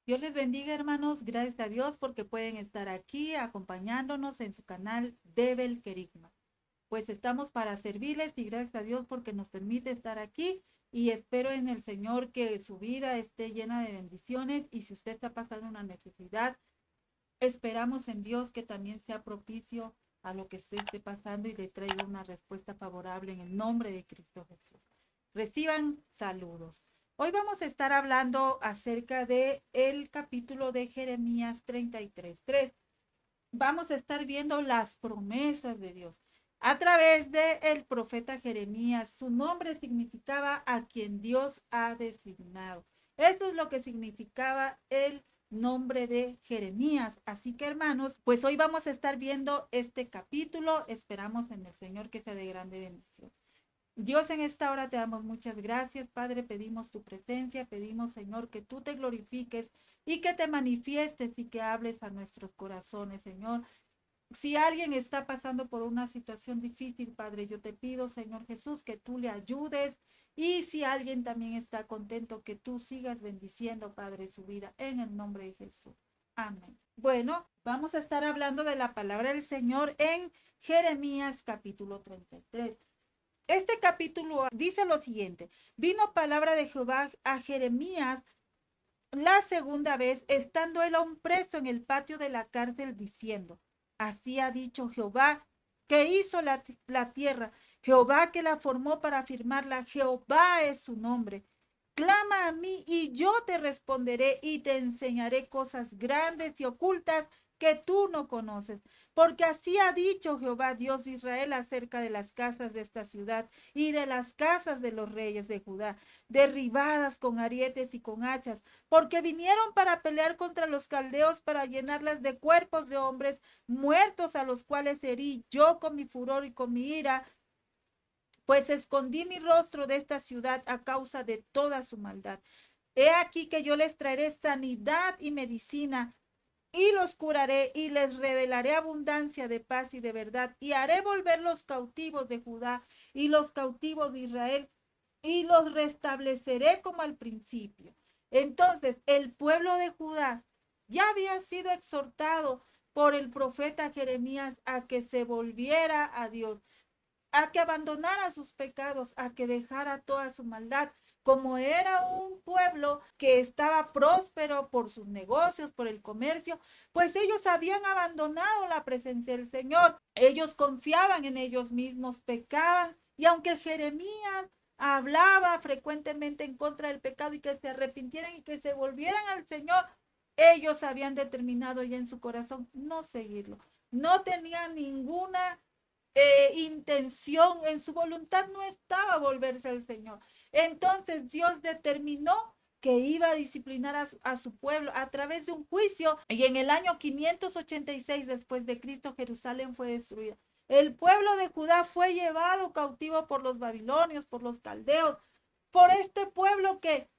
Dios les bendiga, hermanos. Gracias a Dios porque pueden estar aquí acompañándonos en su canal Debel Querigma. Pues estamos para servirles y gracias a Dios porque nos permite estar aquí y espero en el Señor que su vida esté llena de bendiciones y si usted está pasando una necesidad, esperamos en Dios que también sea propicio a lo que usted esté pasando y le traiga una respuesta favorable en el nombre de Cristo Jesús. Reciban saludos. Hoy vamos a estar hablando acerca de el capítulo de Jeremías 33:3. Vamos a estar viendo las promesas de Dios a través de el profeta Jeremías. Su nombre significaba a quien Dios ha designado. Eso es lo que significaba el nombre de Jeremías. Así que hermanos, pues hoy vamos a estar viendo este capítulo. Esperamos en el Señor que sea de grande bendición. Dios, en esta hora te damos muchas gracias, Padre. Pedimos tu presencia, pedimos, Señor, que tú te glorifiques y que te manifiestes y que hables a nuestros corazones, Señor. Si alguien está pasando por una situación difícil, Padre, yo te pido, Señor Jesús, que tú le ayudes. Y si alguien también está contento, que tú sigas bendiciendo, Padre, su vida en el nombre de Jesús. Amén. Bueno, vamos a estar hablando de la palabra del Señor en Jeremías capítulo 33. Este capítulo dice lo siguiente: vino palabra de Jehová a Jeremías la segunda vez, estando él aún preso en el patio de la cárcel, diciendo: así ha dicho Jehová, que hizo la tierra, Jehová que la formó para afirmarla, Jehová es su nombre. Clama a mí y yo te responderé y te enseñaré cosas grandes y ocultas que tú no conoces. Porque así ha dicho Jehová Dios de Israel acerca de las casas de esta ciudad y de las casas de los reyes de Judá, derribadas con arietes y con hachas, porque vinieron para pelear contra los caldeos, para llenarlas de cuerpos de hombres muertos, a los cuales herí yo con mi furor y con mi ira, pues escondí mi rostro de esta ciudad a causa de toda su maldad. He aquí que yo les traeré sanidad y medicina, y los curaré, y les revelaré abundancia de paz y de verdad, y haré volver los cautivos de Judá y los cautivos de Israel, y los restableceré como al principio. Entonces, el pueblo de Judá ya había sido exhortado por el profeta Jeremías a que se volviera a Dios, a que abandonara sus pecados, a que dejara toda su maldad. Como era un pueblo que estaba próspero por sus negocios, por el comercio, pues ellos habían abandonado la presencia del Señor. Ellos confiaban en ellos mismos, pecaban, y aunque Jeremías hablaba frecuentemente en contra del pecado y que se arrepintieran y que se volvieran al Señor, ellos habían determinado ya en su corazón no seguirlo. No tenían ninguna intención, en su voluntad no estaba volverse al Señor. Entonces Dios determinó que iba a disciplinar a su pueblo a través de un juicio, y en el año 586 después de Cristo Jerusalén fue destruida. El pueblo de Judá fue llevado cautivo por los babilonios, por los caldeos, por este pueblo que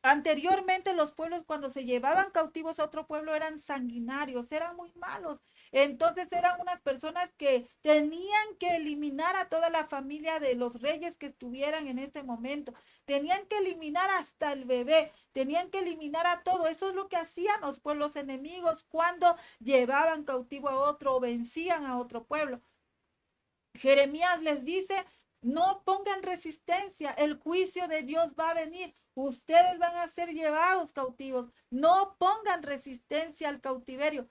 anteriormente los pueblos, cuando se llevaban cautivos a otro pueblo, eran sanguinarios, eran muy malos. Entonces eran unas personas que tenían que eliminar a toda la familia de los reyes que estuvieran en ese momento. Tenían que eliminar hasta el bebé, tenían que eliminar a todo. Eso es lo que hacían los pueblos enemigos cuando llevaban cautivo a otro o vencían a otro pueblo. Jeremías les dice: no pongan resistencia, el juicio de Dios va a venir, ustedes van a ser llevados cautivos, no pongan resistencia al cautiverio.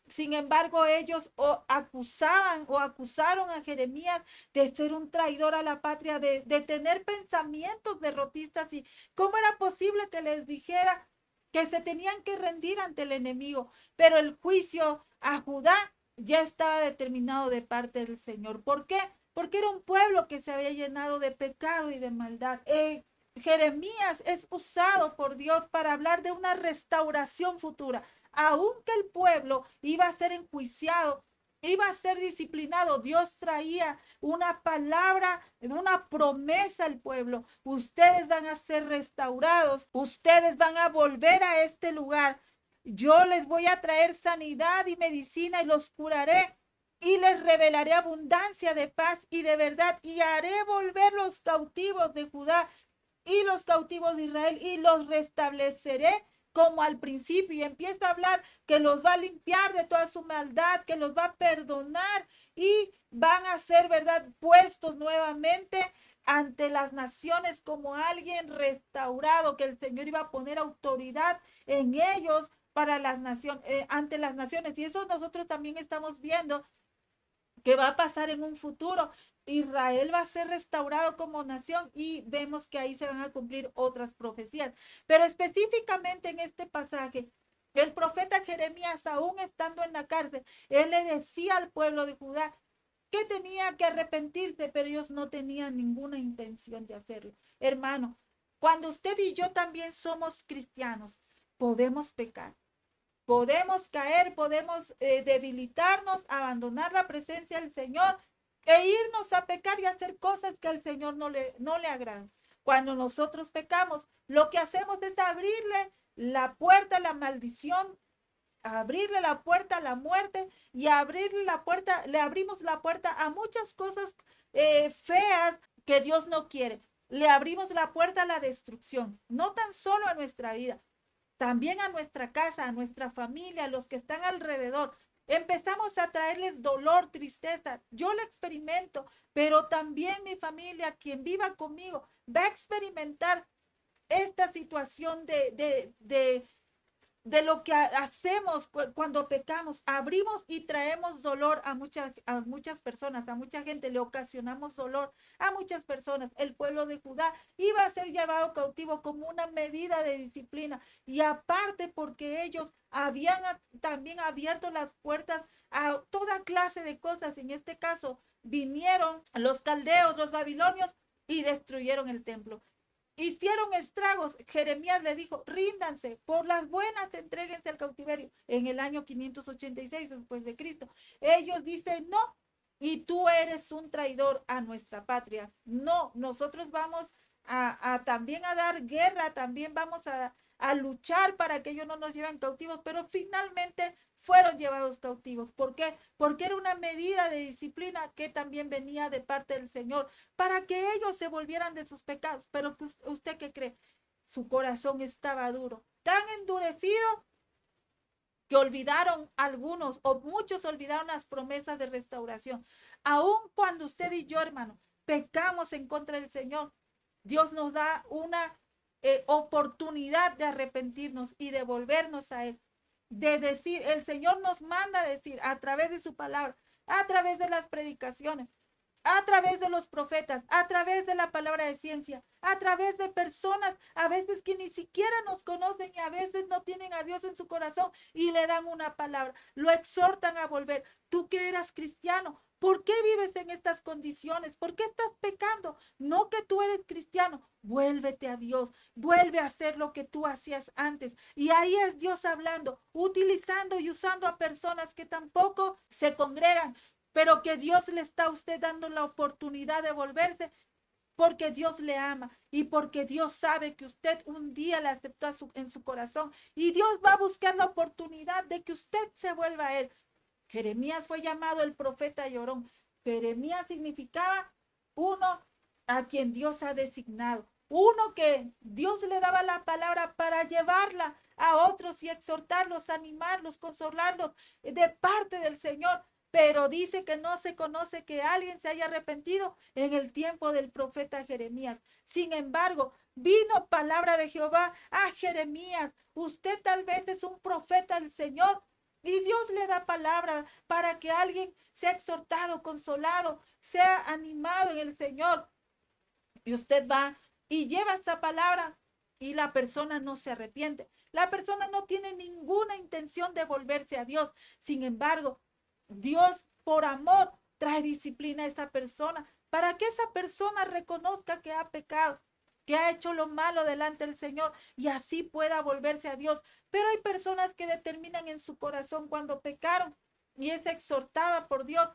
Sin embargo, ellos acusaron a Jeremías de ser un traidor a la patria, de tener pensamientos derrotistas. ¿Y cómo era posible que les dijera que se tenían que rendir ante el enemigo? Pero el juicio a Judá ya estaba determinado de parte del Señor. ¿Por qué? Porque era un pueblo que se había llenado de pecado y de maldad. Jeremías es usado por Dios para hablar de una restauración futura. Aunque el pueblo iba a ser enjuiciado, iba a ser disciplinado, Dios traía una palabra, una promesa al pueblo: ustedes van a ser restaurados, ustedes van a volver a este lugar, yo les voy a traer sanidad y medicina y los curaré y les revelaré abundancia de paz y de verdad, y haré volver los cautivos de Judá y los cautivos de Israel, y los restableceré como al principio y empieza a hablar que los va a limpiar de toda su maldad, que los va a perdonar y van a ser, ¿verdad?, puestos nuevamente ante las naciones como alguien restaurado, que el Señor iba a poner autoridad en ellos para las naciones, ante las naciones. Y eso nosotros también estamos viendo que va a pasar en un futuro. Israel va a ser restaurado como nación y vemos que ahí se van a cumplir otras profecías. Pero específicamente en este pasaje, el profeta Jeremías, aún estando en la cárcel, él le decía al pueblo de Judá que tenía que arrepentirse, pero ellos no tenían ninguna intención de hacerlo. Hermano, cuando usted y yo también somos cristianos, podemos pecar. Podemos caer, podemos debilitarnos, abandonar la presencia del Señor e irnos a pecar y hacer cosas que al Señor no le agradan. Cuando nosotros pecamos, lo que hacemos es abrirle la puerta a la maldición, abrirle la puerta a la muerte y abrirle la puerta, le abrimos la puerta a muchas cosas feas que Dios no quiere. Le abrimos la puerta a la destrucción, no tan solo a nuestra vida, también a nuestra casa, a nuestra familia, a los que están alrededor. Empezamos a traerles dolor, tristeza. Yo lo experimento, pero también mi familia, quien viva conmigo, va a experimentar esta situación de lo que hacemos cuando pecamos. Abrimos y traemos dolor a muchas personas, a mucha gente, le ocasionamos dolor a muchas personas. El pueblo de Judá iba a ser llevado cautivo como una medida de disciplina y aparte porque ellos habían también abierto las puertas a toda clase de cosas. En este caso vinieron los caldeos, los babilonios y destruyeron el templo. Hicieron estragos. Jeremías le dijo, ríndanse, por las buenas entréguense al cautiverio. En el año 586 después de Cristo. Ellos dicen, no, y tú eres un traidor a nuestra patria. No, nosotros vamos también a dar guerra, también vamos a luchar para que ellos no nos lleven cautivos, pero finalmente fueron llevados cautivos. ¿Por qué? Porque era una medida de disciplina que también venía de parte del Señor para que ellos se volvieran de sus pecados. Pero pues, ¿usted qué cree? Su corazón estaba duro, tan endurecido que olvidaron algunos o muchos olvidaron las promesas de restauración. Aun cuando usted y yo, hermano, pecamos en contra del Señor, Dios nos da una oportunidad de arrepentirnos y de volvernos a Él. De decir, el Señor nos manda a decir a través de su palabra, a través de las predicaciones, a través de los profetas, a través de la palabra de ciencia, a través de personas a veces que ni siquiera nos conocen y a veces no tienen a Dios en su corazón y le dan una palabra, lo exhortan a volver. Tú que eras cristiano, ¿por qué vives en estas condiciones? ¿Por qué estás pecando? No que tú eres cristiano, vuélvete a Dios, vuelve a hacer lo que tú hacías antes. Y ahí es Dios hablando, utilizando y usando a personas que tampoco se congregan, pero que Dios le está a usted dando la oportunidad de volverse porque Dios le ama y porque Dios sabe que usted un día le aceptó en su corazón y Dios va a buscar la oportunidad de que usted se vuelva a Él. Jeremías fue llamado el profeta llorón. Jeremías significaba uno a quien Dios ha designado, uno que Dios le daba la palabra para llevarla a otros y exhortarlos, animarlos, consolarlos de parte del Señor. Pero dice que no se conoce que alguien se haya arrepentido en el tiempo del profeta Jeremías. Sin embargo, vino palabra de Jehová a Jeremías. Usted tal vez es un profeta del Señor y Dios le da palabra para que alguien sea exhortado, consolado, sea animado en el Señor. Y usted va y lleva esa palabra y la persona no se arrepiente. La persona no tiene ninguna intención de volverse a Dios. Sin embargo, Dios por amor trae disciplina a esa persona para que esa persona reconozca que ha pecado, que ha hecho lo malo delante del Señor y así pueda volverse a Dios. Pero hay personas que determinan en su corazón cuando pecaron y es exhortada por Dios,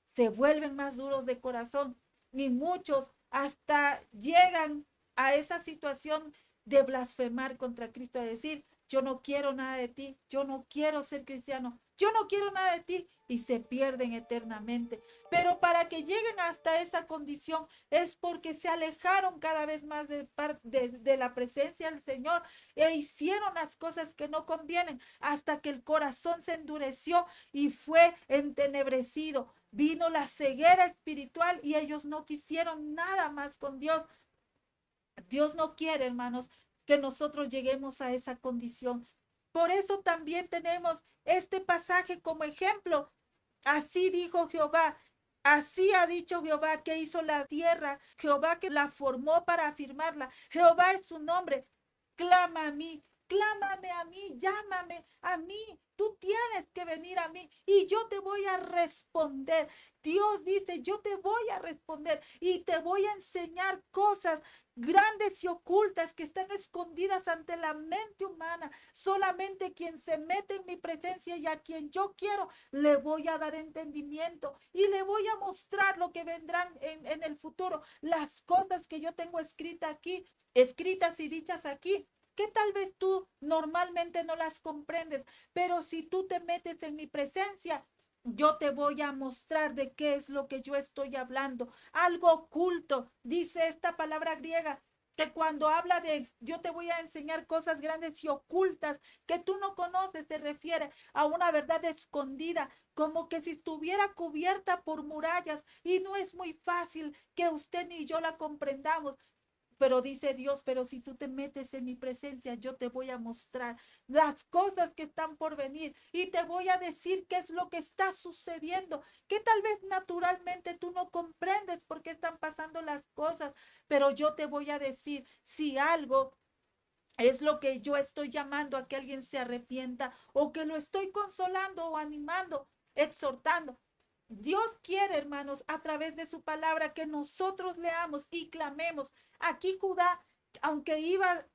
se vuelven más duros de corazón y muchos hasta llegan a esa situación de blasfemar contra Cristo, a decir, yo no quiero nada de ti, yo no quiero ser cristiano, yo no quiero nada de ti, y se pierden eternamente. Pero para que lleguen hasta esa condición es porque se alejaron cada vez más de la presencia del Señor e hicieron las cosas que no convienen hasta que el corazón se endureció y fue entenebrecido. Vino la ceguera espiritual y ellos no quisieron nada más con Dios. Dios no quiere, hermanos, que nosotros lleguemos a esa condición. Por eso también tenemos este pasaje como ejemplo. Así dijo Jehová, así ha dicho Jehová que hizo la tierra, Jehová que la formó para afirmarla. Jehová es su nombre. Clama a mí, clámame a mí, llámame a mí. Tú tienes que venir a mí y yo te voy a responder. Dios dice, yo te voy a responder y te voy a enseñar cosas grandes y ocultas que están escondidas ante la mente humana. Solamente quien se mete en mi presencia y a quien yo quiero, le voy a dar entendimiento y le voy a mostrar lo que vendrán en el futuro, las cosas que yo tengo escritas y dichas aquí, que tal vez tú normalmente no las comprendes, pero si tú te metes en mi presencia, yo te voy a mostrar de qué es lo que yo estoy hablando. Algo oculto, dice esta palabra griega, que cuando habla de yo te voy a enseñar cosas grandes y ocultas que tú no conoces, se refiere a una verdad escondida, como que si estuviera cubierta por murallas y no es muy fácil que usted ni yo la comprendamos. Pero dice Dios, pero si tú te metes en mi presencia, yo te voy a mostrar las cosas que están por venir y te voy a decir qué es lo que está sucediendo, que tal vez naturalmente tú no comprendes por qué están pasando las cosas, pero yo te voy a decir si algo es lo que yo estoy llamando a que alguien se arrepienta o que lo estoy consolando o animando, exhortando. Dios quiere, hermanos, a través de su palabra que nosotros leamos y clamemos. Aquí Judá, aunque iba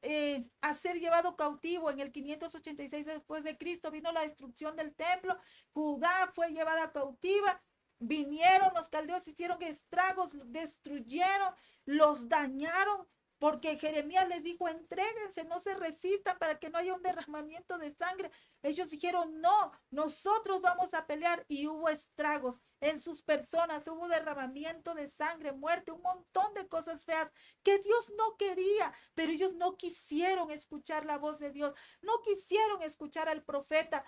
a ser llevado cautivo en el 586 después de Cristo, vino la destrucción del templo, Judá fue llevada cautiva, vinieron los caldeos, hicieron estragos, destruyeron, los dañaron, porque Jeremías les dijo, entréguense, no se resistan para que no haya un derramamiento de sangre. Ellos dijeron, no, nosotros vamos a pelear y hubo estragos en sus personas, hubo derramamiento de sangre, muerte, un montón de cosas feas que Dios no quería, pero ellos no quisieron escuchar la voz de Dios, no quisieron escuchar al profeta.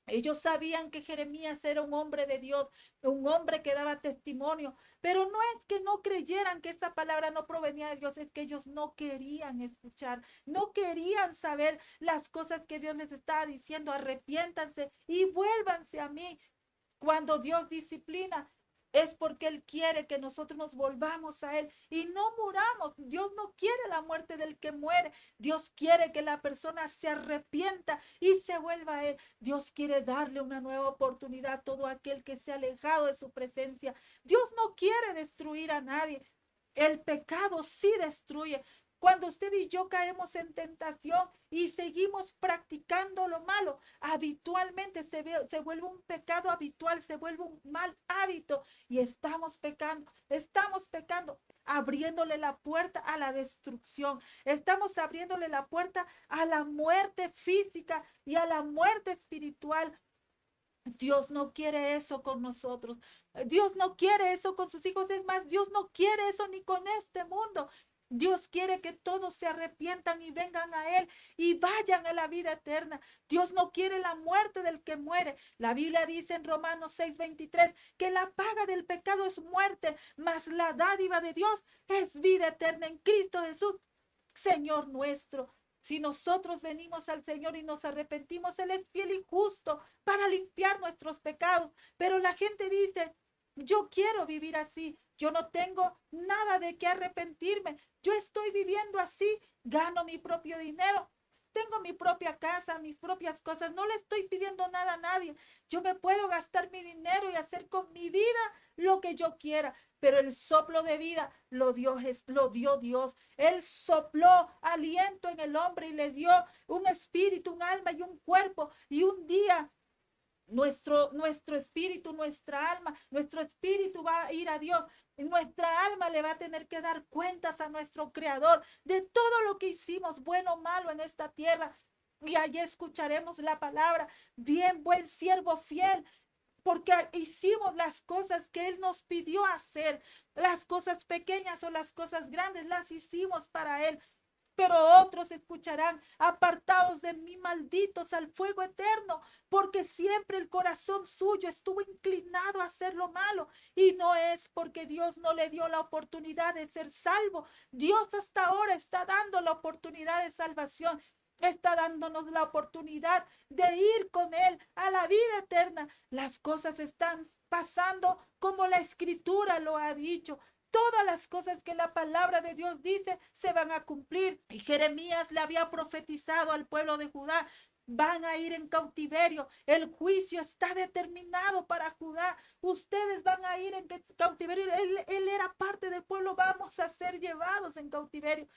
Ellos sabían que Jeremías era un hombre de Dios, un hombre que daba testimonio, pero no es que no creyeran que esa palabra no provenía de Dios, es que ellos no querían escuchar, no querían saber las cosas que Dios les estaba diciendo. Arrepiéntanse y vuélvanse a mí. Cuando Dios disciplina, es porque Él quiere que nosotros nos volvamos a Él y no muramos. Dios no quiere la muerte del que muere. Dios quiere que la persona se arrepienta y se vuelva a Él. Dios quiere darle una nueva oportunidad a todo aquel que se ha alejado de su presencia. Dios no quiere destruir a nadie. El pecado sí destruye. Cuando usted y yo caemos en tentación y seguimos practicando lo malo, habitualmente se vuelve un pecado habitual, se vuelve un mal hábito y estamos pecando, abriéndole la puerta a la destrucción, estamos abriéndole la puerta a la muerte física y a la muerte espiritual. Dios no quiere eso con nosotros. Dios no quiere eso con sus hijos. Es más, Dios no quiere eso ni con este mundo. Dios quiere que todos se arrepientan y vengan a Él y vayan a la vida eterna. Dios no quiere la muerte del que muere. La Biblia dice en Romanos 6:23 que la paga del pecado es muerte, mas la dádiva de Dios es vida eterna en Cristo Jesús, Señor nuestro. Si nosotros venimos al Señor y nos arrepentimos, Él es fiel y justo para limpiar nuestros pecados. Pero la gente dice, yo quiero vivir así, yo no tengo nada de qué arrepentirme, yo estoy viviendo así, gano mi propio dinero, tengo mi propia casa, mis propias cosas, no le estoy pidiendo nada a nadie. Yo me puedo gastar mi dinero y hacer con mi vida lo que yo quiera, pero el soplo de vida lo dio Dios. Él sopló aliento en el hombre y le dio un espíritu, un alma y un cuerpo. Y un día nuestro espíritu, nuestra alma, nuestro espíritu va a ir a Dios. Y nuestra alma le va a tener que dar cuentas a nuestro Creador de todo lo que hicimos, bueno o malo, en esta tierra. y allí escucharemos la palabra, bien, buen siervo fiel, porque hicimos las cosas que Él nos pidió hacer, las cosas pequeñas o las cosas grandes, las hicimos para Él. Pero otros escucharán, apartados de mí, malditos al fuego eterno, porque siempre el corazón suyo estuvo inclinado a hacer lo malo, y no es porque Dios no le dio la oportunidad de ser salvo. Dios hasta ahora está dando la oportunidad de salvación, está dándonos la oportunidad de ir con Él a la vida eterna. Las cosas están pasando como la Escritura lo ha dicho. Todas las cosas que la palabra de Dios dice se van a cumplir. Y Jeremías le había profetizado al pueblo de Judá: van a ir en cautiverio. El juicio está determinado para Judá. Ustedes van a ir en cautiverio. Él era parte del pueblo. Vamos a ser llevados en cautiverio.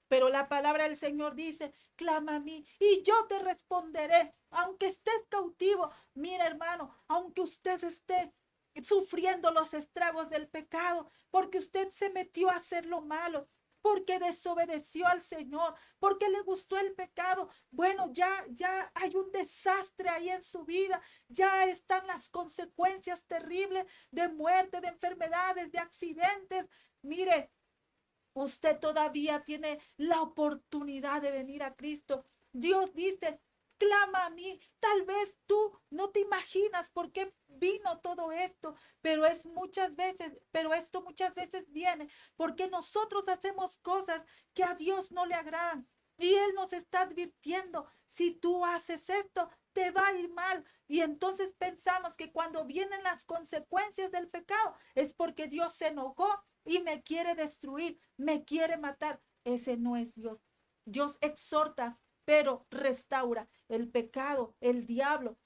Pero la palabra del Señor dice: clama a mí y yo te responderé. Aunque estés cautivo, mira, hermano, aunque usted esté sufriendo los estragos del pecado, porque usted se metió a hacer lo malo, porque desobedeció al Señor, porque le gustó el pecado, bueno, ya hay un desastre ahí en su vida, ya están las consecuencias terribles de muerte, de enfermedades, de accidentes. Mire, usted todavía tiene la oportunidad de venir a Cristo. Dios dice: clama a mí. Tal vez tú no te imaginas por qué vino todo esto, pero esto muchas veces viene porque nosotros hacemos cosas que a Dios no le agradan. Y Él nos está advirtiendo: si tú haces esto, te va a ir mal. Y entonces pensamos que cuando vienen las consecuencias del pecado es porque Dios se enojó y me quiere destruir, me quiere matar. Ese no es Dios. Dios exhorta, pero restaura. El pecado, el diablo,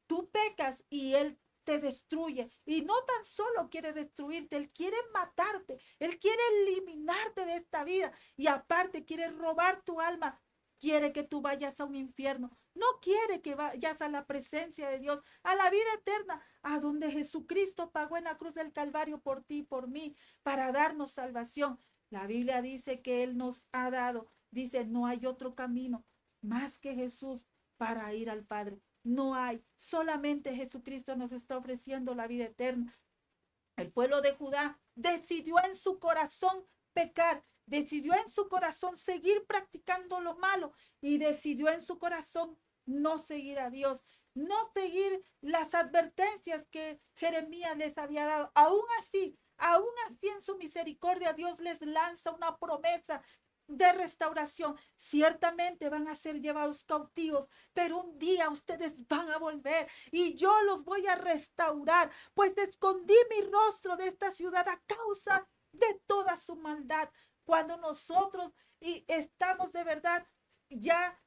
tú pecas y él te destruye. Y no tan solo quiere destruirte, él quiere matarte, él quiere eliminarte de esta vida. Y aparte quiere robar tu alma, quiere que tú vayas a un infierno. No quiere que vayas a la presencia de Dios, a la vida eterna, a donde Jesucristo pagó en la cruz del Calvario por ti y por mí, para darnos salvación. La Biblia dice que Él nos ha dado, dice: no hay otro camino más que Jesús para ir al Padre. No hay, solamente Jesucristo nos está ofreciendo la vida eterna. El pueblo de Judá decidió en su corazón pecar, decidió en su corazón seguir practicando lo malo y decidió en su corazón no seguir a Dios, no seguir las advertencias que Jeremías les había dado. Aún así en su misericordia Dios les lanza una promesa de restauración. Ciertamente van a ser llevados cautivos, pero un día ustedes van a volver y yo los voy a restaurar, pues escondí mi rostro de esta ciudad a causa de toda su maldad. Cuando nosotros estamos de verdad ya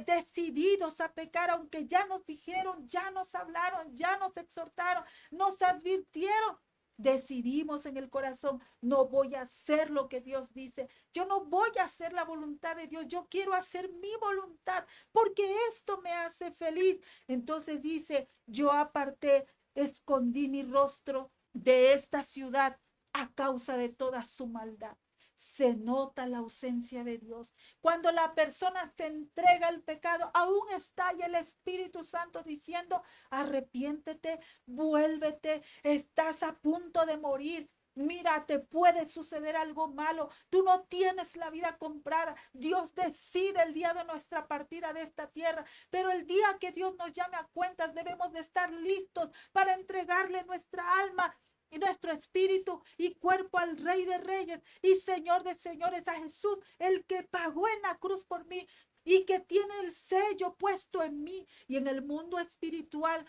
decididos a pecar, aunque ya nos dijeron, ya nos hablaron, ya nos exhortaron, nos advirtieron, decidimos en el corazón: no voy a hacer lo que Dios dice, yo no voy a hacer la voluntad de Dios, yo quiero hacer mi voluntad porque esto me hace feliz. Entonces dice: yo aparté, escondí mi rostro de esta ciudad a causa de toda su maldad. Se nota la ausencia de Dios. Cuando la persona se entrega al pecado, aún está ahí el Espíritu Santo diciendo: arrepiéntete, vuélvete, estás a punto de morir. Mira, te puede suceder algo malo. Tú no tienes la vida comprada. Dios decide el día de nuestra partida de esta tierra. Pero el día que Dios nos llame a cuentas, debemos de estar listos para entregarle nuestra alma y nuestro espíritu y cuerpo al Rey de Reyes y Señor de Señores, a Jesús, el que pagó en la cruz por mí y que tiene el sello puesto en mí. Y en el mundo espiritual,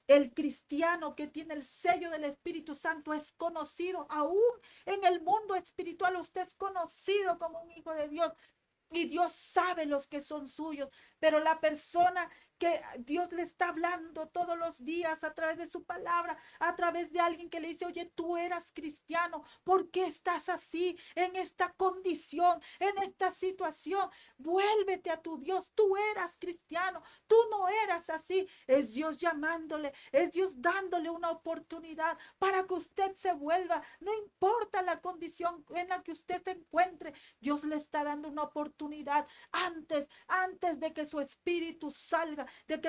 el cristiano que tiene el sello del Espíritu Santo es conocido. Aún en el mundo espiritual usted es conocido como un hijo de Dios. Y Dios sabe los que son suyos, pero la persona que Dios le está hablando todos los días a través de su palabra, a través de alguien que le dice: oye, tú eras cristiano, ¿por qué estás así, en esta condición, en esta situación? Vuélvete a tu Dios, tú eras cristiano, tú no no eras así. Es Dios llamándole, es Dios dándole una oportunidad para que usted se vuelva. No importa la condición en la que usted se encuentre, Dios le está dando una oportunidad antes de que su espíritu salga, de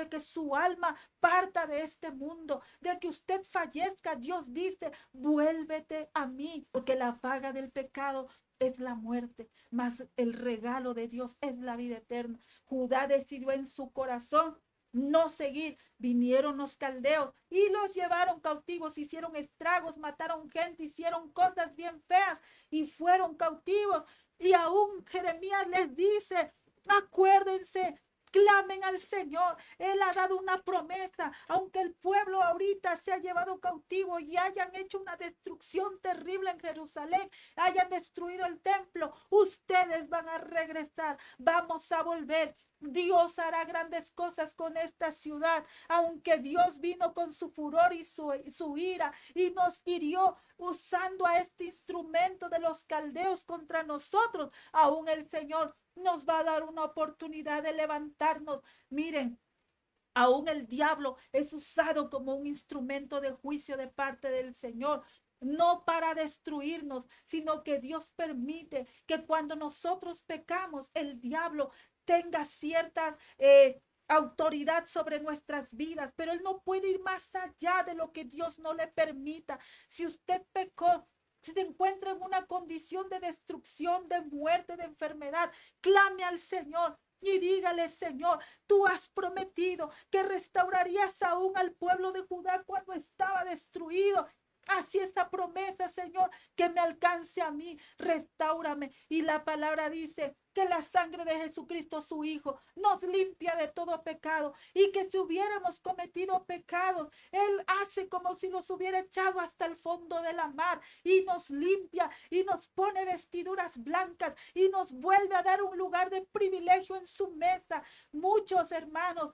que su alma parta de este mundo, de que usted fallezca. Dios dice, vuélvete a mí, porque la paga del pecado es la muerte, mas el regalo de Dios es la vida eterna. Judá decidió en su corazón no seguir. Vinieron los caldeos y los llevaron cautivos, hicieron estragos, mataron gente, hicieron cosas bien feas y fueron cautivos. Y aún Jeremías les dice, acuérdense, clamen al Señor. Él ha dado una promesa, aunque el pueblo ahorita se ha llevado cautivo y hayan hecho una destrucción terrible en Jerusalén, hayan destruido el templo, ustedes van a regresar, vamos a volver. Dios hará grandes cosas con esta ciudad, aunque Dios vino con su furor y su ira y nos hirió usando a este instrumento de los caldeos contra nosotros. Aún el Señor nos va a dar una oportunidad de levantarnos. Miren, aún el diablo es usado como un instrumento de juicio de parte del Señor. No para destruirnos, sino que Dios permite que cuando nosotros pecamos, el diablo tenga cierta autoridad sobre nuestras vidas, pero él no puede ir más allá de lo que Dios no le permita. Si usted pecó, si se encuentra en una condición de destrucción, de muerte, de enfermedad, clame al Señor y dígale, Señor, tú has prometido que restaurarías aún al pueblo de Judá cuando estaba destruido. Así esta promesa, Señor, que me alcance a mí, restáurame. Y la palabra dice que la sangre de Jesucristo, su Hijo, nos limpia de todo pecado y que si hubiéramos cometido pecados, Él hace como si los hubiera echado hasta el fondo de la mar y nos limpia y nos pone vestiduras blancas y nos vuelve a dar un lugar de privilegio en su mesa. Muchos hermanos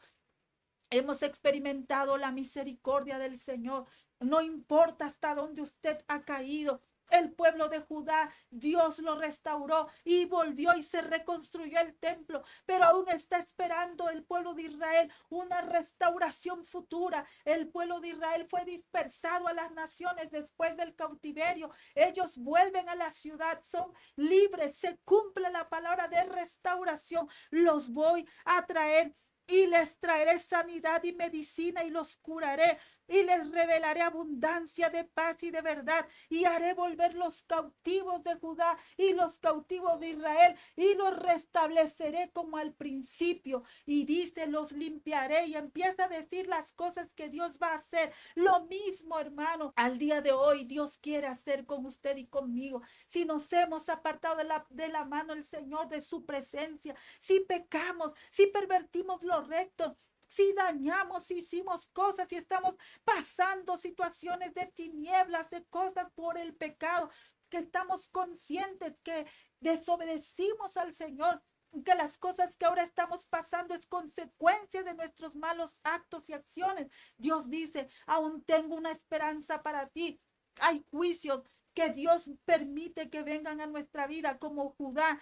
hemos experimentado la misericordia del Señor. No importa hasta dónde usted ha caído. El pueblo de Judá, Dios lo restauró y volvió y se reconstruyó el templo, pero aún está esperando el pueblo de Israel una restauración futura. El pueblo de Israel fue dispersado a las naciones después del cautiverio. Ellos vuelven a la ciudad, son libres, se cumple la palabra de restauración. Los voy a traer y les traeré sanidad y medicina y los curaré y les revelaré abundancia de paz y de verdad y haré volver los cautivos de Judá y los cautivos de Israel y los restableceré como al principio. Y dice, los limpiaré, y empieza a decir las cosas que Dios va a hacer. Lo mismo, hermano, al día de hoy Dios quiere hacer con usted y conmigo. Si nos hemos apartado de la mano del Señor, de su presencia, si pecamos, si pervertimos lo recto, si dañamos, si hicimos cosas, si estamos pasando situaciones de tinieblas, de cosas por el pecado, que estamos conscientes que desobedecimos al Señor, que las cosas que ahora estamos pasando es consecuencia de nuestros malos actos y acciones. Dios dice, aún tengo una esperanza para ti. Hay juicios que Dios permite que vengan a nuestra vida, como Judá.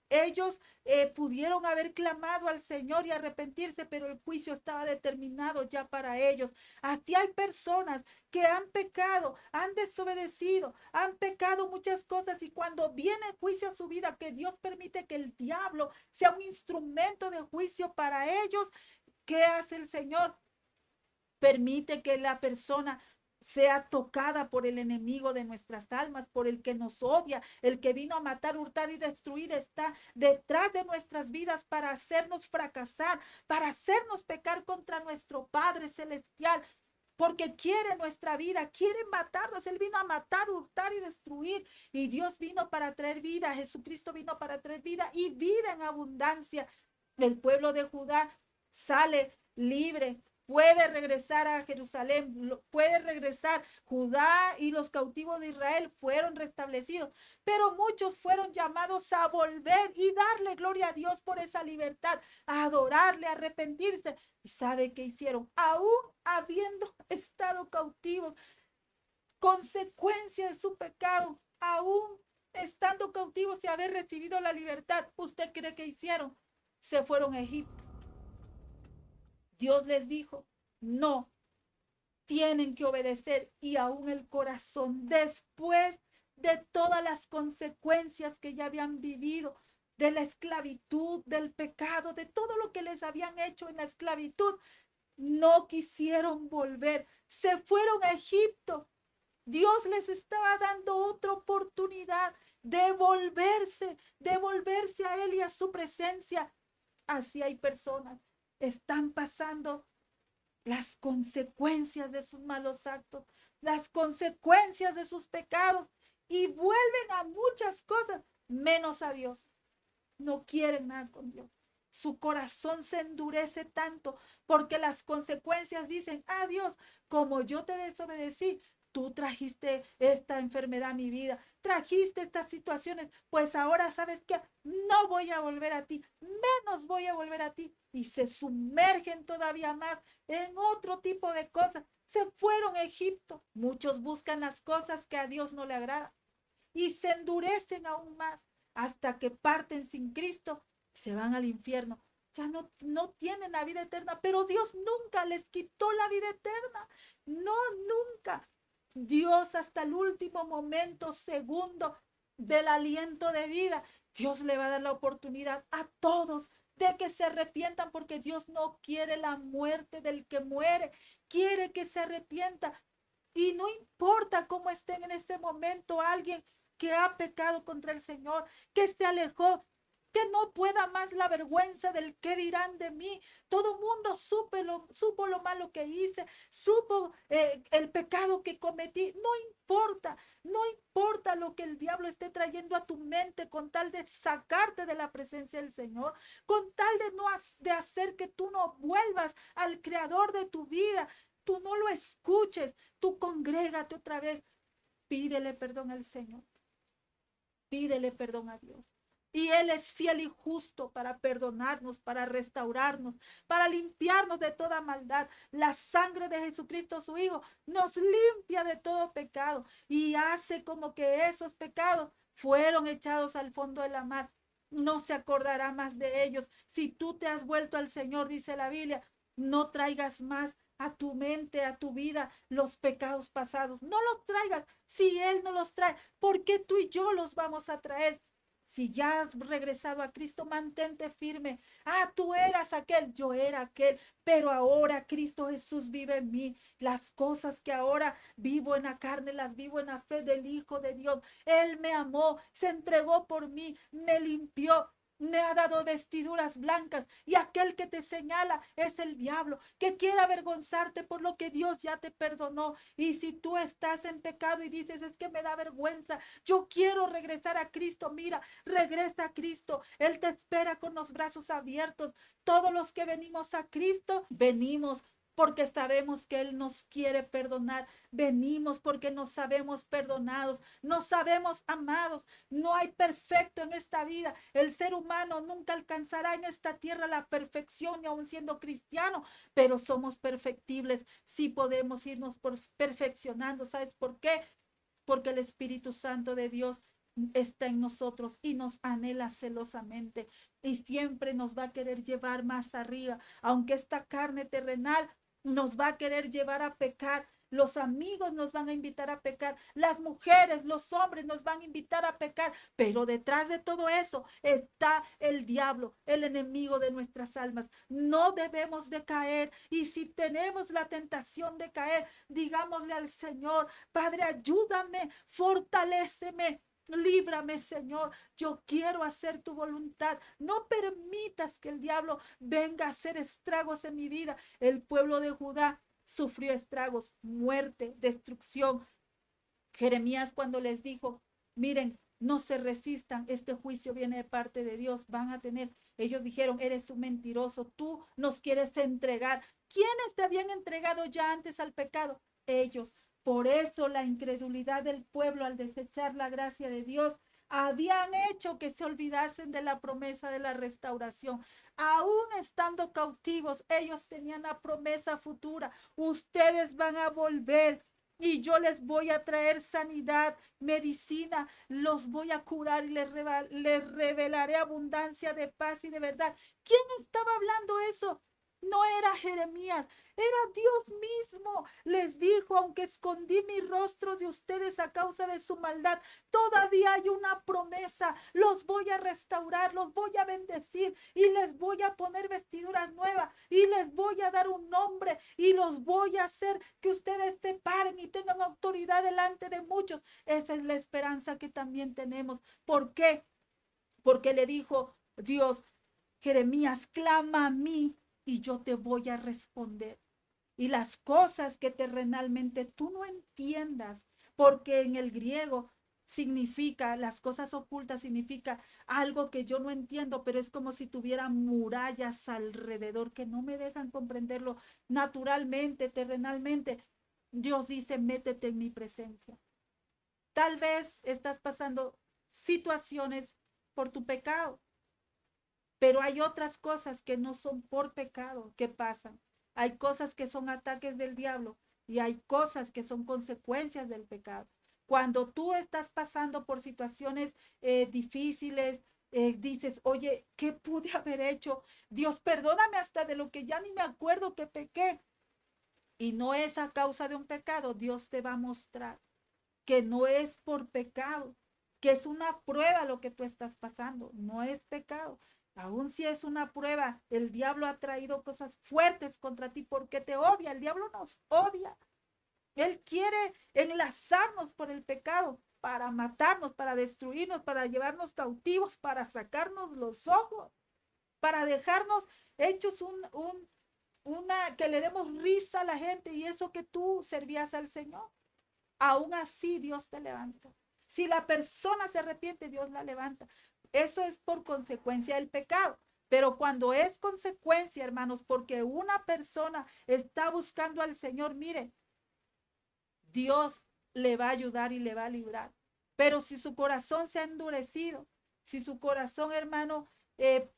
Ellos pudieron haber clamado al Señor y arrepentirse, pero el juicio estaba determinado ya para ellos. Así hay personas que han pecado, han desobedecido, han pecado muchas cosas, y cuando viene el juicio a su vida, que Dios permite que el diablo sea un instrumento de juicio para ellos, ¿qué hace el Señor? Permite que la persona sea tocada por el enemigo de nuestras almas, por el que nos odia, el que vino a matar, hurtar y destruir, está detrás de nuestras vidas para hacernos fracasar, para hacernos pecar contra nuestro Padre Celestial, porque quiere nuestra vida, quiere matarnos. Él vino a matar, hurtar y destruir, y Dios vino para traer vida. Jesucristo vino para traer vida y vida en abundancia. El pueblo de Judá sale libre, puede regresar a Jerusalén, puede regresar. Judá y los cautivos de Israel fueron restablecidos, pero muchos fueron llamados a volver y darle gloria a Dios por esa libertad, a adorarle, a arrepentirse. ¿Y sabe qué hicieron? Aún habiendo estado cautivos, consecuencia de su pecado, aún estando cautivos y haber recibido la libertad, ¿usted cree que hicieron? Se fueron a Egipto. Dios les dijo, no, tienen que obedecer. Y aún el corazón, después de todas las consecuencias que ya habían vivido, de la esclavitud, del pecado, de todo lo que les habían hecho en la esclavitud, no quisieron volver, se fueron a Egipto. Dios les estaba dando otra oportunidad de volverse a Él y a su presencia. Así hay personas, están pasando las consecuencias de sus malos actos, las consecuencias de sus pecados y vuelven a muchas cosas, menos a Dios. No quieren nada con Dios. Su corazón se endurece tanto porque las consecuencias dicen, ah, Dios, como yo te desobedecí, tú trajiste esta enfermedad a mi vida, trajiste estas situaciones, pues ahora sabes que no voy a volver a ti, menos voy a volver a ti. Y se sumergen todavía más en otro tipo de cosas. Se fueron a Egipto. Muchos buscan las cosas que a Dios no le agradan y se endurecen aún más hasta que parten sin Cristo, se van al infierno. Ya no tienen la vida eterna, pero Dios nunca les quitó la vida eterna. No, nunca. Dios hasta el último momento, segundo del aliento de vida, Dios le va a dar la oportunidad a todos de que se arrepientan, porque Dios no quiere la muerte del que muere, quiere que se arrepienta. Y no importa cómo estén en este momento alguien que ha pecado contra el Señor, que se alejó, que no pueda más la vergüenza del qué dirán de mí. Todo mundo supo lo malo que hice, supo el pecado que cometí. No importa, no importa lo que el diablo esté trayendo a tu mente con tal de sacarte de la presencia del Señor, con tal de, no, de hacer que tú no vuelvas al creador de tu vida. Tú no lo escuches, tú congrégate otra vez, pídele perdón al Señor. Pídele perdón a Dios. Y Él es fiel y justo para perdonarnos, para restaurarnos, para limpiarnos de toda maldad. La sangre de Jesucristo, su Hijo, nos limpia de todo pecado y hace como que esos pecados fueron echados al fondo de la mar. No se acordará más de ellos. Si tú te has vuelto al Señor, dice la Biblia, no traigas más a tu mente, a tu vida, los pecados pasados. No los traigas. Si Él no los trae, ¿por qué tú y yo los vamos a traer? Si ya has regresado a Cristo, mantente firme. Ah, tú eras aquel, yo era aquel, pero ahora Cristo Jesús vive en mí. Las cosas que ahora vivo en la carne, las vivo en la fe del Hijo de Dios. Él me amó, se entregó por mí, me limpió, me ha dado vestiduras blancas, y aquel que te señala es el diablo, que quiere avergonzarte por lo que Dios ya te perdonó. Y si tú estás en pecado y dices, es que me da vergüenza, yo quiero regresar a Cristo, mira, regresa a Cristo. Él te espera con los brazos abiertos. Todos los que venimos a Cristo, venimos porque sabemos que Él nos quiere perdonar. Venimos porque nos sabemos perdonados, nos sabemos amados. No hay perfecto en esta vida. El ser humano nunca alcanzará en esta tierra la perfección, ni aun siendo cristiano, pero somos perfectibles. Sí podemos irnos perfeccionando. ¿Sabes por qué? Porque el Espíritu Santo de Dios está en nosotros y nos anhela celosamente y siempre nos va a querer llevar más arriba, aunque esta carne terrenal nos va a querer llevar a pecar. Los amigos nos van a invitar a pecar, las mujeres, los hombres nos van a invitar a pecar, pero detrás de todo eso está el diablo, el enemigo de nuestras almas. No debemos de caer, y si tenemos la tentación de caer, digámosle al Señor, Padre, ayúdame, fortaléceme. Líbrame, Señor. Yo quiero hacer tu voluntad. No permitas que el diablo venga a hacer estragos en mi vida. El pueblo de Judá sufrió estragos, muerte, destrucción. Jeremías cuando les dijo, miren, no se resistan, este juicio viene de parte de Dios, van a tener. Ellos dijeron, eres un mentiroso, tú nos quieres entregar. ¿Quiénes te habían entregado ya antes al pecado? Ellos. Por eso la incredulidad del pueblo al desechar la gracia de Dios habían hecho que se olvidasen de la promesa de la restauración. Aún estando cautivos, ellos tenían la promesa futura. Ustedes van a volver y yo les voy a traer sanidad, medicina, los voy a curar y les revelaré abundancia de paz y de verdad. ¿Quién estaba hablando eso? no era Jeremías, era Dios mismo. Les dijo, aunque escondí mi rostro de ustedes a causa de su maldad, todavía hay una promesa. Los voy a restaurar, los voy a bendecir y les voy a poner vestiduras nuevas y les voy a dar un nombre y los voy a hacer que ustedes se paren y tengan autoridad delante de muchos. Esa es la esperanza que también tenemos. ¿Por qué? Porque le dijo Dios, Jeremías, clama a mí y yo te voy a responder. Y las cosas que terrenalmente tú no entiendas, porque en el griego significa, las cosas ocultas significa algo que yo no entiendo, pero es como si tuviera murallas alrededor que no me dejan comprenderlo naturalmente, terrenalmente. Dios dice, métete en mi presencia. Tal vez estás pasando situaciones por tu pecado, pero hay otras cosas que no son por pecado que pasan. Hay cosas que son ataques del diablo y hay cosas que son consecuencias del pecado. Cuando tú estás pasando por situaciones difíciles, dices, oye, ¿qué pude haber hecho? Dios, perdóname hasta de lo que ya ni me acuerdo que pequé. Y no es a causa de un pecado, Dios te va a mostrar que no es por pecado, que es una prueba lo que tú estás pasando, no es pecado. Aún si es una prueba, el diablo ha traído cosas fuertes contra ti porque te odia, el diablo nos odia. Él quiere enlazarnos por el pecado para matarnos, para destruirnos, para llevarnos cautivos, para sacarnos los ojos, para dejarnos hechos que le demos risa a la gente y eso que tú servías al Señor. Aún así Dios te levanta. Si la persona se arrepiente, Dios la levanta. Eso es por consecuencia del pecado. Pero cuando es consecuencia, hermanos, porque una persona está buscando al Señor, mire, Dios le va a ayudar y le va a librar. Pero si su corazón se ha endurecido, si su corazón, hermano,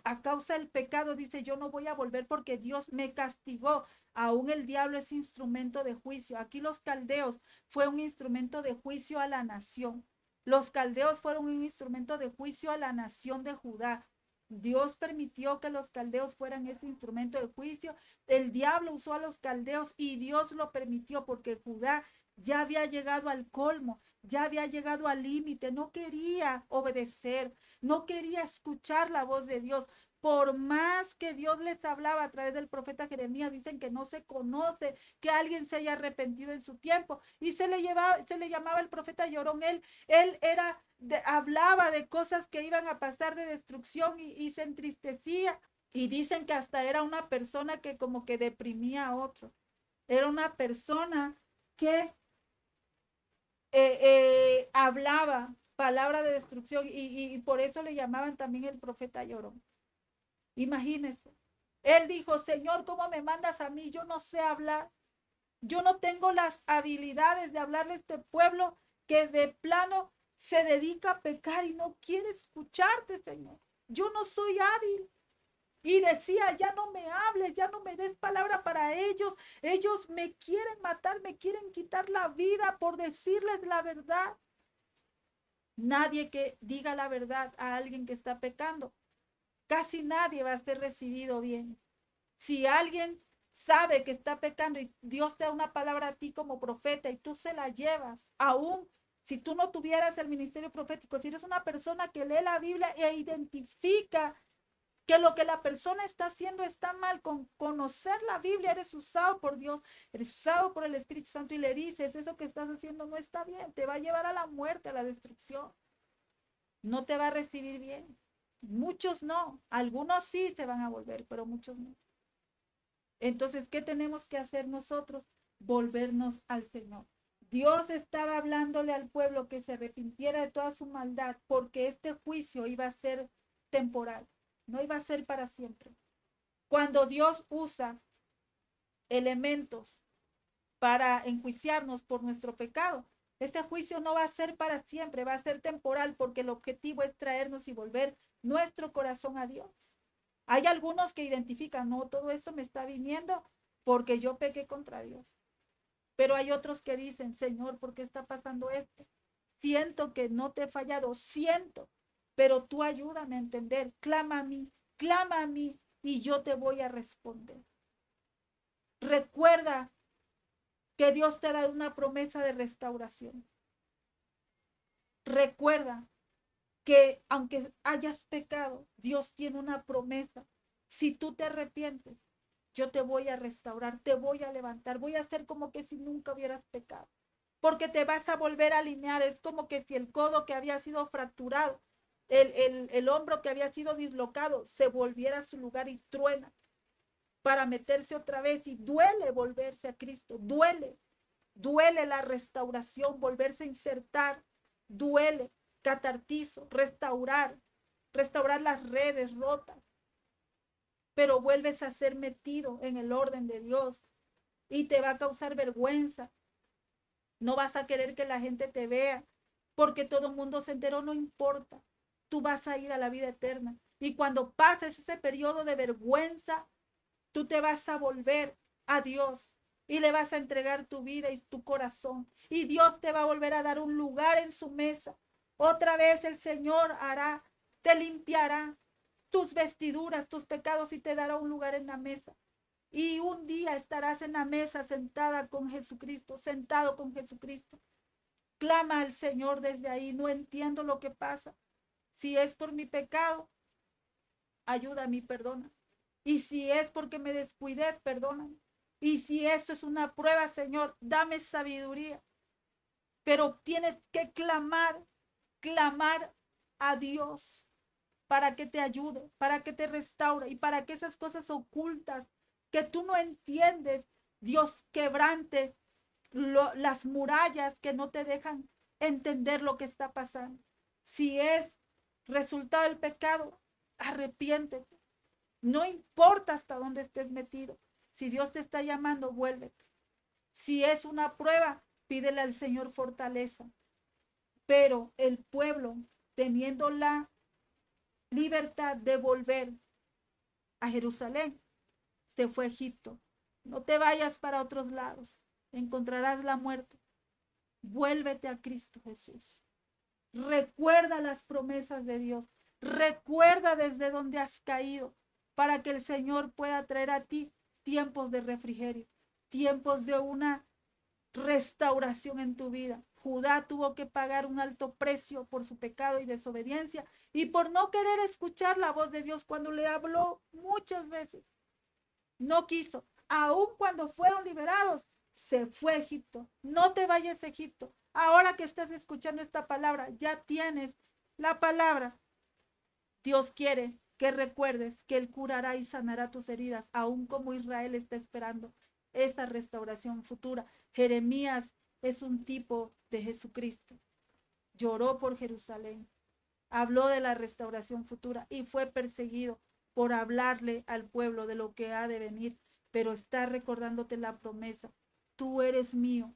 a causa del pecado dice, yo no voy a volver porque Dios me castigó. Aún el diablo es instrumento de juicio. Aquí los caldeos fue un instrumento de juicio a la nación. Los caldeos fueron un instrumento de juicio a la nación de Judá. Dios permitió que los caldeos fueran ese instrumento de juicio. El diablo usó a los caldeos y Dios lo permitió porque Judá ya había llegado al colmo, ya había llegado al límite, no quería obedecer, no quería escuchar la voz de Dios. Por más que Dios les hablaba a través del profeta Jeremías, dicen que no se conoce que alguien se haya arrepentido en su tiempo. Y se le llamaba el profeta llorón. Él hablaba de cosas que iban a pasar de destrucción y se entristecía. Y dicen que hasta era una persona que como que deprimía a otro. Era una persona que hablaba palabra de destrucción y por eso le llamaban también el profeta llorón. Imagínense. Él dijo, Señor, ¿cómo me mandas a mí? Yo no sé hablar. Yo no tengo las habilidades de hablarle a este pueblo que de plano se dedica a pecar y no quiere escucharte, Señor. Yo no soy hábil. Y decía, ya no me hables, ya no me des palabra para ellos. Ellos me quieren matar, me quieren quitar la vida por decirles la verdad. Nadie que diga la verdad a alguien que está pecando, casi nadie va a ser recibido bien. Si alguien sabe que está pecando y Dios te da una palabra a ti como profeta y tú se la llevas, aún si tú no tuvieras el ministerio profético, si eres una persona que lee la Biblia e identifica que lo que la persona está haciendo está mal, con conocer la Biblia, eres usado por Dios, eres usado por el Espíritu Santo y le dices, eso que estás haciendo no está bien, te va a llevar a la muerte, a la destrucción, no te va a recibir bien. Muchos no, algunos sí se van a volver, pero muchos no. Entonces, ¿qué tenemos que hacer nosotros? Volvernos al Señor. Dios estaba hablándole al pueblo que se arrepintiera de toda su maldad, porque este juicio iba a ser temporal, no iba a ser para siempre. Cuando Dios usa elementos para enjuiciarnos por nuestro pecado, este juicio no va a ser para siempre, va a ser temporal, porque el objetivo es traernos y volver nuestro corazón a Dios. Hay algunos que identifican, no, todo esto me está viniendo porque yo pequé contra Dios. Pero hay otros que dicen, Señor, ¿por qué está pasando esto? Siento que no te he fallado, siento, pero tú ayúdame a entender, clama a mí y yo te voy a responder. Recuerda que Dios te da una promesa de restauración. Recuerda que aunque hayas pecado, Dios tiene una promesa. Si tú te arrepientes, yo te voy a restaurar, te voy a levantar, voy a hacer como que si nunca hubieras pecado, porque te vas a volver a alinear. Es como que si el codo que había sido fracturado, el hombro que había sido dislocado, se volviera a su lugar y truena para meterse otra vez. Y duele volverse a Cristo, duele la restauración, volverse a insertar, duele, catartizo, restaurar las redes rotas, pero vuelves a ser metido en el orden de Dios y te va a causar vergüenza. No vas a querer que la gente te vea porque todo el mundo se enteró, no importa. Tú vas a ir a la vida eterna. Y cuando pases ese periodo de vergüenza, tú te vas a volver a Dios y le vas a entregar tu vida y tu corazón. Y Dios te va a volver a dar un lugar en su mesa. Otra vez el Señor hará, te limpiará tus vestiduras, tus pecados y te dará un lugar en la mesa. Y un día estarás en la mesa sentada con Jesucristo, sentado con Jesucristo. Clama al Señor desde ahí. No entiendo lo que pasa. Si es por mi pecado, ayúdame, perdona. Y si es porque me descuidé, perdóname. Y si eso es una prueba, Señor, dame sabiduría. Pero tienes que clamar a Dios para que te ayude, para que te restaure y para que esas cosas ocultas que tú no entiendes, Dios quebrante las murallas que no te dejan entender lo que está pasando. Si es resultado del pecado, arrepiéntete. No importa hasta dónde estés metido. Si Dios te está llamando, vuélvete. Si es una prueba, pídele al Señor fortaleza. Pero el pueblo, teniendo la libertad de volver a Jerusalén, se fue a Egipto. No te vayas para otros lados, encontrarás la muerte. Vuélvete a Cristo Jesús. Recuerda las promesas de Dios. Recuerda desde donde has caído para que el Señor pueda traer a ti tiempos de refrigerio, tiempos de una restauración en tu vida. Judá tuvo que pagar un alto precio por su pecado y desobediencia y por no querer escuchar la voz de Dios cuando le habló muchas veces. No quiso. Aun cuando fueron liberados, se fue a Egipto. No te vayas a Egipto. Ahora que estás escuchando esta palabra, ya tienes la palabra. Dios quiere que recuerdes que Él curará y sanará tus heridas, aun como Israel está esperando esta restauración futura. Jeremías es un tipo de Jesucristo. Lloró por Jerusalén, habló de la restauración futura y fue perseguido por hablarle al pueblo de lo que ha de venir, pero está recordándote la promesa. Tú eres mío,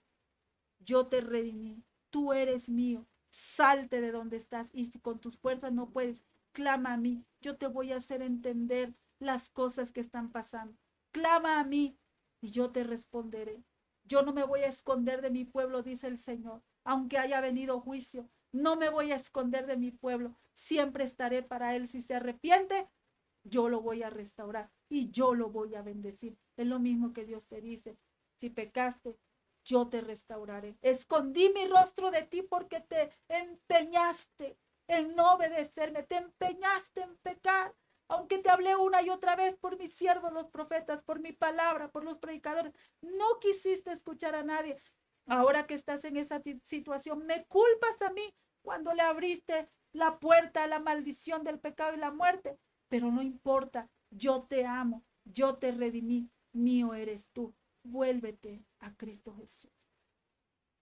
yo te redimí, tú eres mío, salte de donde estás y si con tus fuerzas no puedes, clama a mí, yo te voy a hacer entender las cosas que están pasando. Clama a mí y yo te responderé. Yo no me voy a esconder de mi pueblo, dice el Señor, aunque haya venido juicio. No me voy a esconder de mi pueblo, siempre estaré para él. Si se arrepiente, yo lo voy a restaurar y yo lo voy a bendecir. Es lo mismo que Dios te dice. Si pecaste, yo te restauraré. Escondí mi rostro de ti porque te empeñaste en no obedecerme, te empeñaste en pecar. Aunque te hablé una y otra vez por mis siervos, los profetas, por mi palabra, por los predicadores, no quisiste escuchar a nadie. Ahora que estás en esa situación, me culpas a mí cuando le abriste la puerta a la maldición del pecado y la muerte. Pero no importa, yo te amo, yo te redimí, mío eres tú. Vuélvete a Cristo Jesús.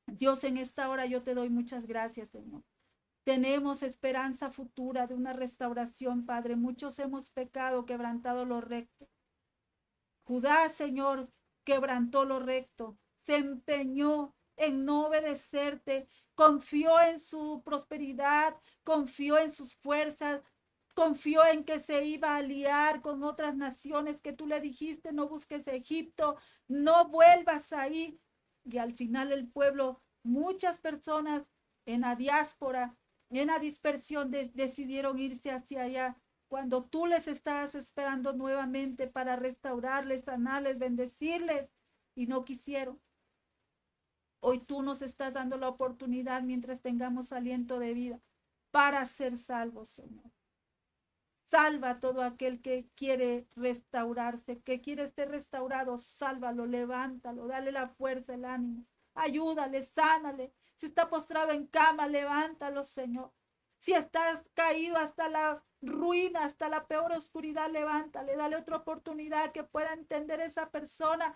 Dios, en esta hora yo te doy muchas gracias, Señor. Tenemos esperanza futura de una restauración, Padre. Muchos hemos pecado, quebrantado lo recto. Judá, Señor, quebrantó lo recto, se empeñó en no obedecerte, confió en su prosperidad, confió en sus fuerzas, confió en que se iba a aliar con otras naciones que tú le dijiste, no busques Egipto, no vuelvas ahí. Y al final el pueblo, muchas personas en la diáspora, en la dispersión, decidieron irse hacia allá. cuando tú les estabas esperando nuevamente para restaurarles, sanarles, bendecirles, y no quisieron. Hoy tú nos estás dando la oportunidad mientras tengamos aliento de vida para ser salvos, Señor. Salva a todo aquel que quiere restaurarse, que quiere ser restaurado. Sálvalo, levántalo, dale la fuerza, el ánimo. Ayúdale, sánale. Si está postrado en cama, levántalo, Señor. Si estás caído hasta la ruina, hasta la peor oscuridad, levántale. Dale otra oportunidad, que pueda entender esa persona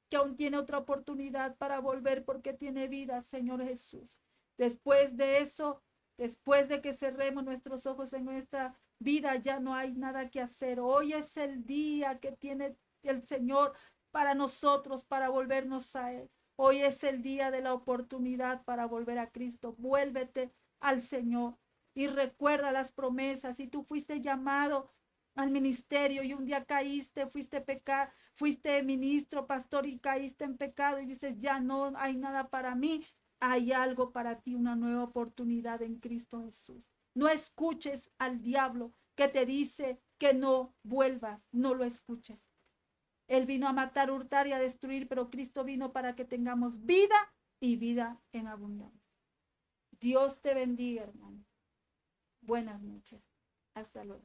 que aún tiene otra oportunidad para volver porque tiene vida, Señor Jesús. Después de eso, después de que cerremos nuestros ojos en nuestra vida, ya no hay nada que hacer. Hoy es el día que tiene el Señor para nosotros, para volvernos a Él. Hoy es el día de la oportunidad para volver a Cristo. Vuélvete al Señor y recuerda las promesas. Si tú fuiste llamado al ministerio y un día caíste, fuiste ministro, pastor, y caíste en pecado y dices, ya no hay nada para mí, hay algo para ti, una nueva oportunidad en Cristo Jesús. No escuches al diablo que te dice que no vuelvas, no lo escuches. Él vino a matar, hurtar y a destruir, pero Cristo vino para que tengamos vida y vida en abundancia. Dios te bendiga, hermano. Buenas noches. Hasta luego.